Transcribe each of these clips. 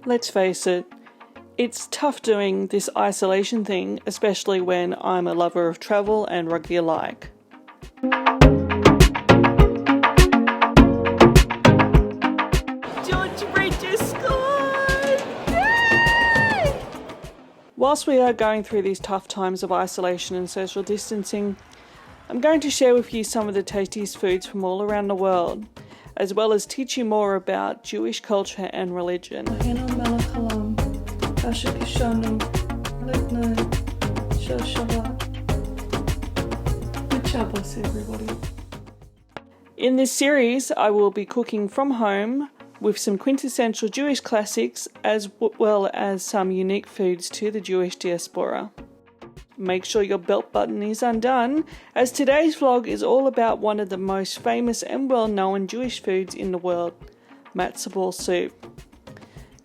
Let's face it, it's tough doing this isolation thing, especially when I'm a lover of travel and rugby alike. Whilst we are going through these tough times of isolation and social distancing, I'm going to share with you some of the tastiest foods from all around the world, as well as teach you more about Jewish culture and religion. Everybody. In this series, I will be cooking from home with some quintessential Jewish classics as well as some unique foods to the Jewish diaspora. Make sure your belt button is undone, as today's vlog is all about one of the most famous and well-known Jewish foods in the world, matzo ball soup.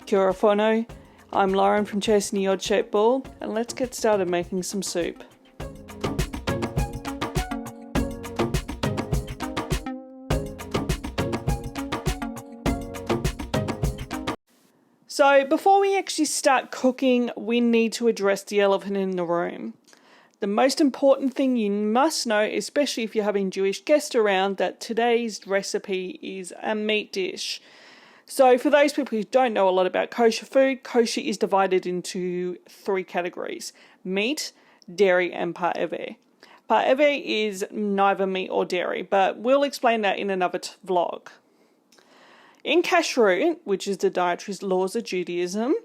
Kia ora whanau, I'm Lauren from Chasing the Odd Shaped Ball, and let's get started making some soup. So before we actually start cooking, we need to address the elephant in the room. The most important thing you must know, especially if you're having Jewish guests around, that today's recipe is a meat dish. So for those people who don't know a lot about kosher food, kosher is divided into 3 categories: meat, dairy and pa'eveh. Pa'eveh is neither meat or dairy, but we'll explain that in another vlog. In kashrut, which is the dietary laws of Judaism,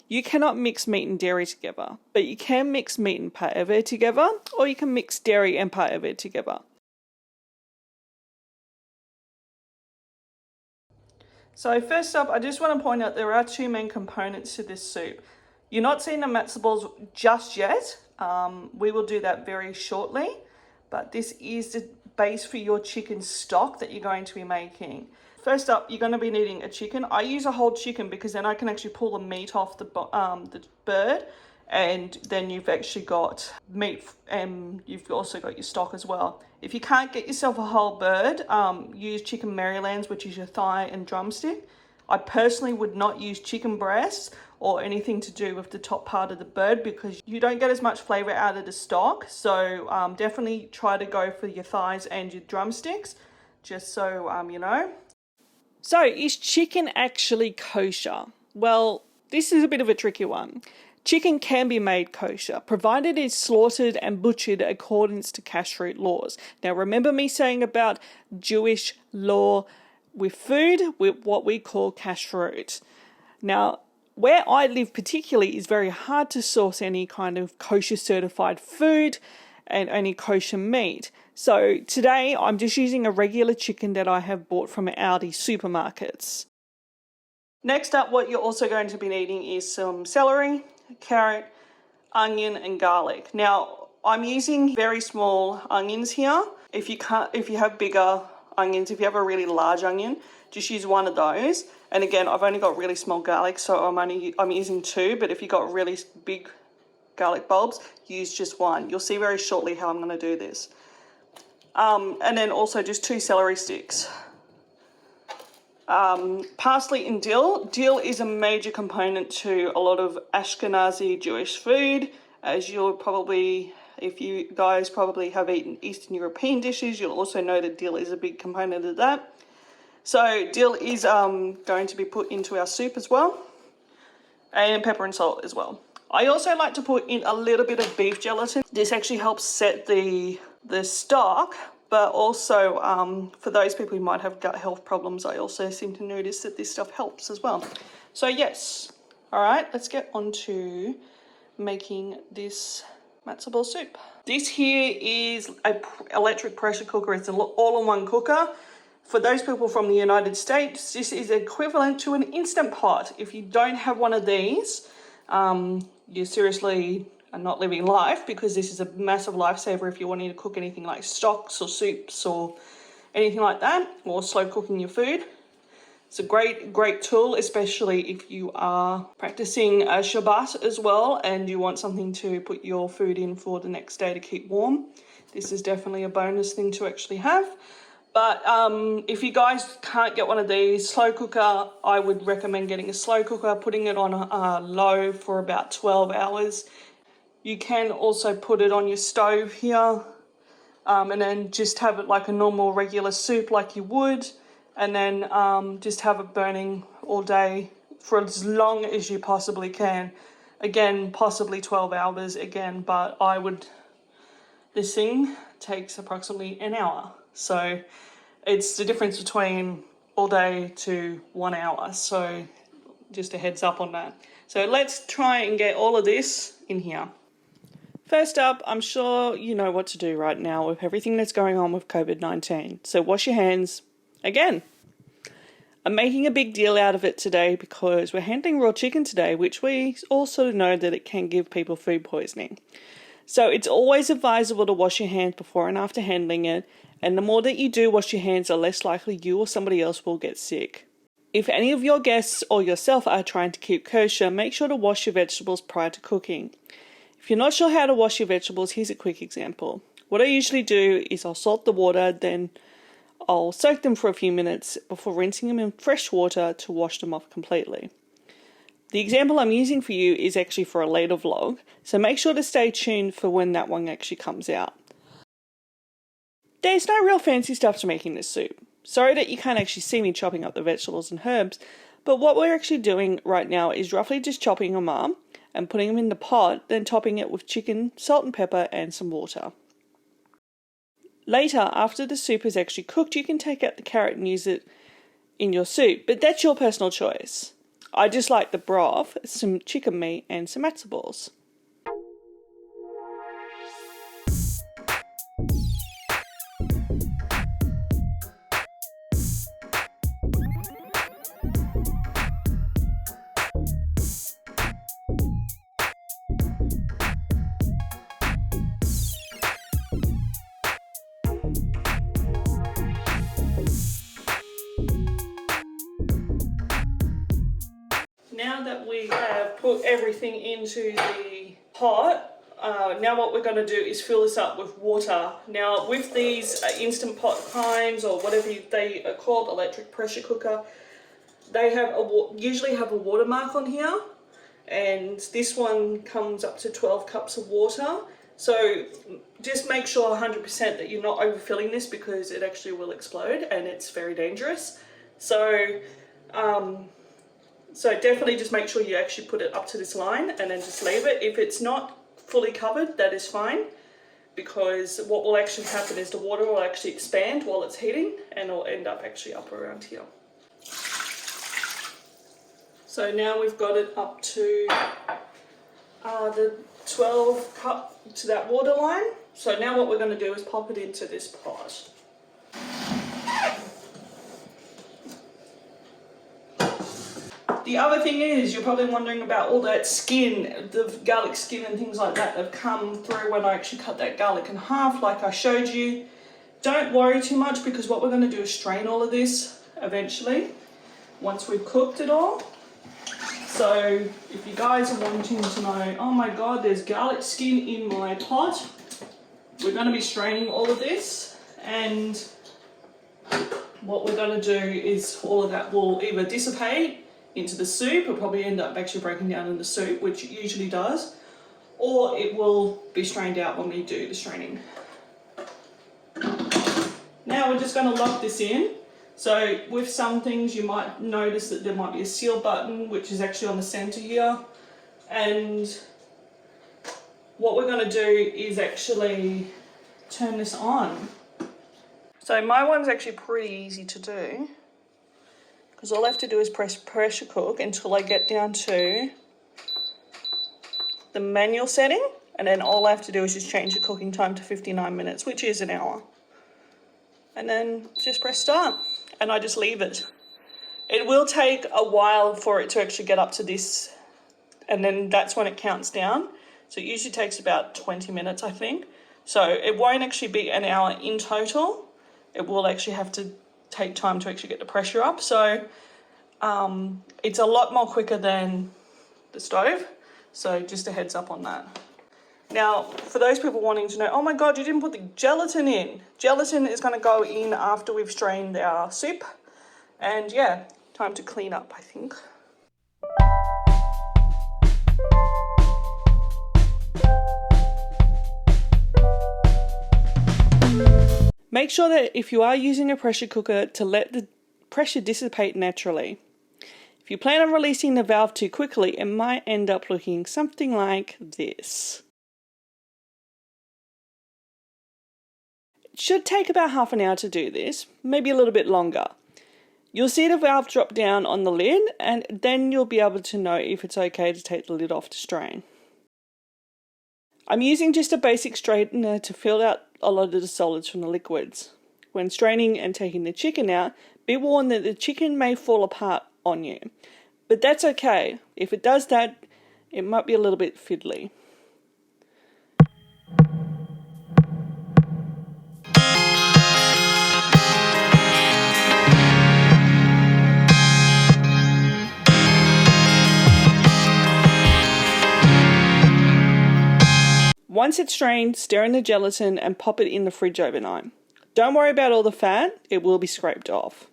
you cannot mix meat and dairy together, but you can mix meat and pa'eveh together, or you can mix dairy and pa'eveh together. So first up, I just want to point out there are 2 main components to this soup. You're not seeing the matzo balls just yet. We will do that very shortly, but this is the base for your chicken stock that you're going to be making. First up, you're going to be needing a chicken. I use a whole chicken because then I can actually pull the meat off the bird, and then you've actually got meat and you've also got your stock as well. If you can't get yourself a whole bird, use chicken Marylands, which is your thigh and drumstick. I personally would not use chicken breasts or anything to do with the top part of the bird because you don't get as much flavor out of the stock. So definitely try to go for your thighs and your drumsticks, just so you know. So, is chicken actually kosher? Well, this is a bit of a tricky one. Chicken can be made kosher, provided it's slaughtered and butchered according to kashrut laws. Now, remember me saying about Jewish law with food, with what we call kashrut. Now, where I live particularly is very hard to source any kind of kosher certified food and any kosher meat. So today I'm just using a regular chicken that I have bought from Aldi supermarkets. Next up, what you're also going to be needing is some celery, carrot, onion and garlic. Now I'm using very small onions here. If you have bigger onions, if you have a really large onion, just use one of those. And again, I've only got really small garlic, so I'm using 2, but if you've got really big garlic bulbs, use just 1. You'll see very shortly how I'm going to do this. And then also just 2 celery sticks. Parsley and dill. Dill is a major component to a lot of Ashkenazi Jewish food. As you'll probably, if you guys probably have eaten Eastern European dishes, you'll also know that dill is a big component of that. So dill is going to be put into our soup as well. And pepper and salt as well. I also like to put in a little bit of beef gelatin. This actually helps set the stock, but also for those people who might have gut health problems, I also seem to notice that this stuff helps as well. So yes, all right, let's get on to making this matzo ball soup. This here is an electric pressure cooker. It's an all-in-one cooker. For those people from the United States, this is equivalent to an Instant Pot. If you don't have one of these, you seriously are not living life, because this is a massive lifesaver if you're wanting to cook anything like stocks or soups or anything like that, or slow cooking your food. It's a great tool, especially if you are practicing a Shabbat as well and you want something to put your food in for the next day to keep warm. This is definitely a bonus thing to actually have. But if you guys can't get one of these, slow cooker, I would recommend getting a slow cooker, putting it on low for about 12 hours. You can also put it on your stove here, and then just have it like a normal regular soup like you would, and then just have it burning all day for as long as you possibly can. Again, possibly 12 hours again, but this thing takes approximately an hour. So it's the difference between all day to 1 hour. So just a heads up on that. So let's try and get all of this in here. First up, I'm sure you know what to do right now with everything that's going on with COVID-19. So wash your hands again. I'm making a big deal out of it today because we're handling raw chicken today, which we also know that it can give people food poisoning. So it's always advisable to wash your hands before and after handling it, and the more that you do wash your hands, the less likely you or somebody else will get sick. If any of your guests or yourself are trying to keep kosher, make sure to wash your vegetables prior to cooking. If you're not sure how to wash your vegetables, here's a quick example. What I usually do is I'll salt the water, then I'll soak them for a few minutes before rinsing them in fresh water to wash them off completely. The example I'm using for you is actually for a later vlog, so make sure to stay tuned for when that one actually comes out. There's no real fancy stuff to making this soup. Sorry that you can't actually see me chopping up the vegetables and herbs, but what we're actually doing right now is roughly just chopping them up and putting them in the pot, then topping it with chicken, salt and pepper and some water. Later, after the soup is actually cooked, you can take out the carrot and use it in your soup, but that's your personal choice. I just like the broth, some chicken meat and some matzo balls. Now that we have put everything into the pot, now what we're going to do is fill this up with water. Now with these Instant Pot kinds, or whatever they are called, electric pressure cooker, they have usually have a watermark on here, and this one comes up to 12 cups of water. So just make sure 100% that you're not overfilling this, because it actually will explode and it's very dangerous. So definitely just make sure you actually put it up to this line and then just leave it. If it's not fully covered, that is fine, because what will actually happen is the water will actually expand while it's heating and it'll end up actually up around here. So now we've got it up to the 12 cup to that water line. So now what we're going to do is pop it into this pot. The other thing is, you're probably wondering about all that skin, the garlic skin and things like that have come through when I actually cut that garlic in half like I showed you. Don't worry too much, because what we're going to do is strain all of this eventually once we've cooked it all. So if you guys are wanting to know, oh my god, there's garlic skin in my pot, we're going to be straining all of this, and what we're going to do is all of that will either dissipate into the soup, or probably end up actually breaking down in the soup, which it usually does, or it will be strained out when we do the straining. Now we're just going to lock this in. So with some things you might notice that there might be a seal button, which is actually on the center here, and what we're going to do is actually turn this on. So my one's actually pretty easy to do, because all I have to do is press pressure cook until I get down to the manual setting, and then all I have to do is just change the cooking time to 59 minutes, which is an hour. And then just press start, and I just leave it. It will take a while for it to actually get up to this, and then that's when it counts down. So it usually takes about 20 minutes, I think. So it won't actually be an hour in total. It will actually have to take time to actually get the pressure up. So it's a lot more quicker than the stove. So just a heads up on that. Now, for those people wanting to know, oh my God, you didn't put the gelatin in. Gelatin is going to go in after we've strained our soup. And yeah, time to clean up, I think. Make sure that if you are using a pressure cooker to let the pressure dissipate naturally. If you plan on releasing the valve too quickly, it might end up looking something like this. It should take about half an hour to do this, maybe a little bit longer. You'll see the valve drop down on the lid, and then you'll be able to know if it's okay to take the lid off to strain. I'm using just a basic straightener to fill out a lot of the solids from the liquids. When straining and taking the chicken out, be warned that the chicken may fall apart on you. But that's okay. If it does that, it might be a little bit fiddly. Once it's strained, stir in the gelatin and pop it in the fridge overnight. Don't worry about all the fat, it will be scraped off.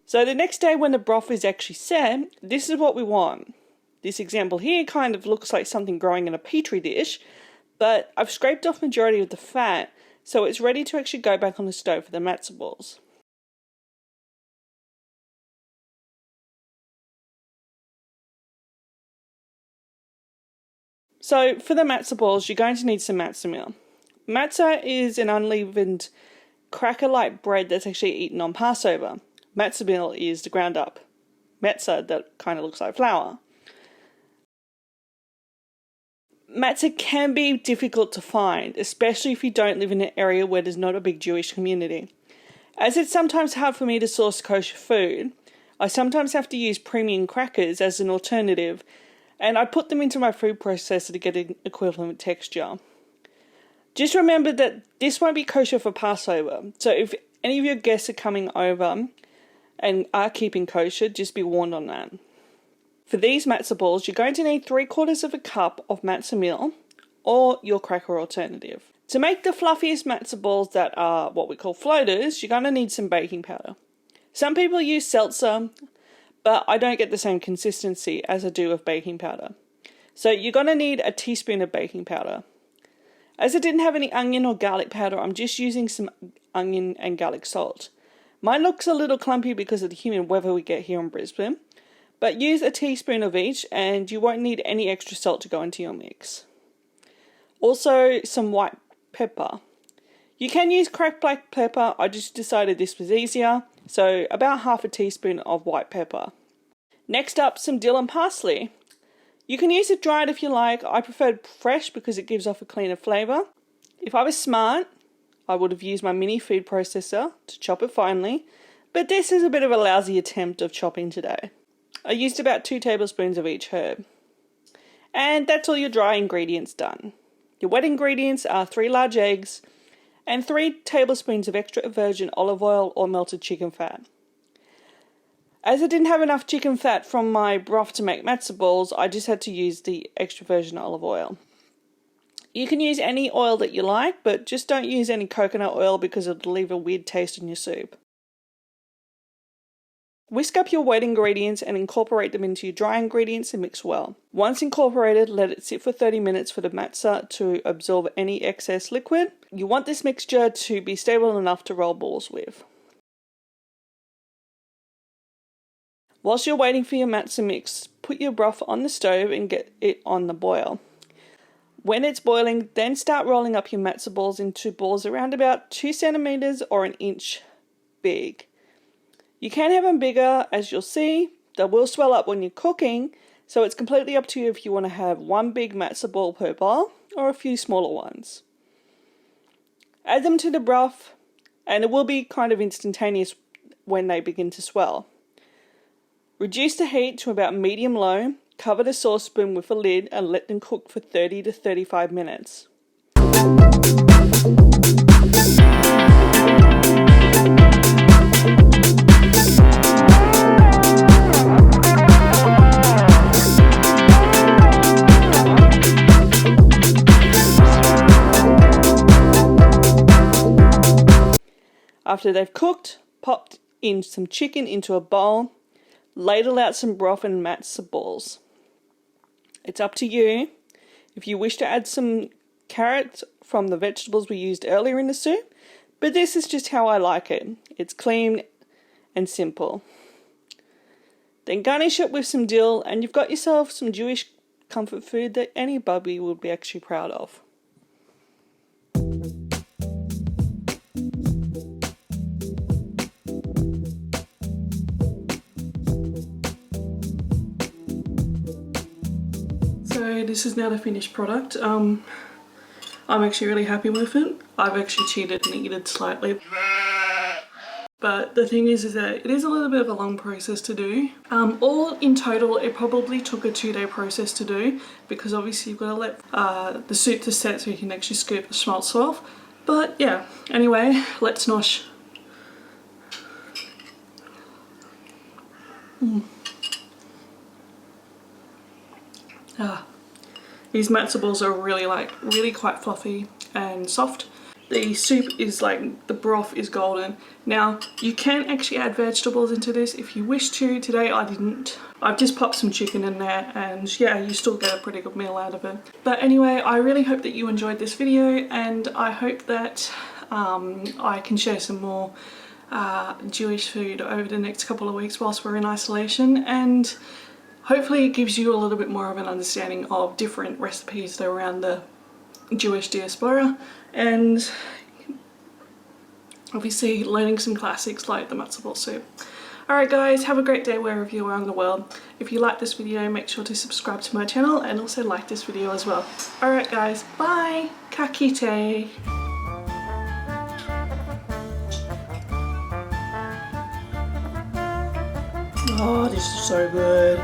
So the next day when the broth is actually set, this is what we want. This example here kind of looks like something growing in a petri dish, but I've scraped off majority of the fat, so it's ready to actually go back on the stove for the matzo balls. So for the matzo balls, you're going to need some matzo meal. Matzo is an unleavened cracker-like bread that's actually eaten on Passover. Matzo meal is the ground up matzah that kind of looks like flour. Matzo can be difficult to find, especially if you don't live in an area where there's not a big Jewish community. As it's sometimes hard for me to source kosher food, I sometimes have to use premium crackers as an alternative, and I put them into my food processor to get an equivalent texture. Just remember that this won't be kosher for Passover, so if any of your guests are coming over and are keeping kosher, just be warned on that. For these matzo balls, you're going to need 3/4 of a cup of matzo meal or your cracker alternative. To make the fluffiest matzo balls that are what we call floaters, you're going to need some baking powder. Some people use seltzer, but I don't get the same consistency as I do with baking powder. So you're going to need a teaspoon of baking powder. As I didn't have any onion or garlic powder, I'm just using some onion and garlic salt. Mine looks a little clumpy because of the humid weather we get here in Brisbane, but use a teaspoon of each and you won't need any extra salt to go into your mix. Also some white pepper. You can use cracked black pepper, I just decided this was easier, so about half a teaspoon of white pepper. Next up, some dill and parsley. You can use it dried if you like, I preferred fresh because it gives off a cleaner flavour. If I was smart, I would have used my mini food processor to chop it finely, but this is a bit of a lousy attempt of chopping today. I used about 2 tablespoons of each herb. And that's all your dry ingredients done. Your wet ingredients are 3 large eggs and 3 tablespoons of extra virgin olive oil or melted chicken fat. As I didn't have enough chicken fat from my broth to make matzo balls, I just had to use the extra virgin olive oil. You can use any oil that you like, but just don't use any coconut oil because it'll leave a weird taste in your soup. Whisk up your wet ingredients and incorporate them into your dry ingredients and mix well. Once incorporated, let it sit for 30 minutes for the matzah to absorb any excess liquid. You want this mixture to be stable enough to roll balls with. Whilst you're waiting for your matzah mix, put your broth on the stove and get it on the boil. When it's boiling, then start rolling up your matzo balls into balls around about 2 centimeters or an inch big. You can have them bigger, as you'll see. They will swell up when you're cooking, so it's completely up to you if you want to have one big matzo ball per bowl or a few smaller ones. Add them to the broth, and it will be kind of instantaneous when they begin to swell. Reduce the heat to about medium-low, cover the saucepan with a lid and let them cook for 30 to 35 minutes. After they've cooked, popped in some chicken into a bowl, ladle out some broth and matzo balls. It's up to you. If you wish to add some carrots from the vegetables we used earlier in the soup, but this is just how I like it. It's clean and simple. Then garnish it with some dill and you've got yourself some Jewish comfort food that any bubby would be actually proud of. So this is now the finished product. I'm actually really happy with it. I've actually cheated and eaten slightly. But the thing is that it is a little bit of a long process to do. All in total, it probably took a 2-day process to do because obviously you've got to let the soup to set so you can actually scoop the schmaltz off. But yeah, anyway, let's nosh. These matzo balls are really quite fluffy and soft. The soup is like, the broth is golden. Now, you can actually add vegetables into this if you wish to. Today I didn't. I've just popped some chicken in there and yeah, you still get a pretty good meal out of it. But anyway, I really hope that you enjoyed this video and I hope that I can share some more Jewish food over the next couple of weeks whilst we're in isolation, and hopefully it gives you a little bit more of an understanding of different recipes that are around the Jewish diaspora, and obviously learning some classics like the matzo ball soup. Alright guys, have a great day wherever you are in the world. If you like this video, make sure to subscribe to my channel and also like this video as well. Alright guys, bye! Kakite! Oh, this is so good.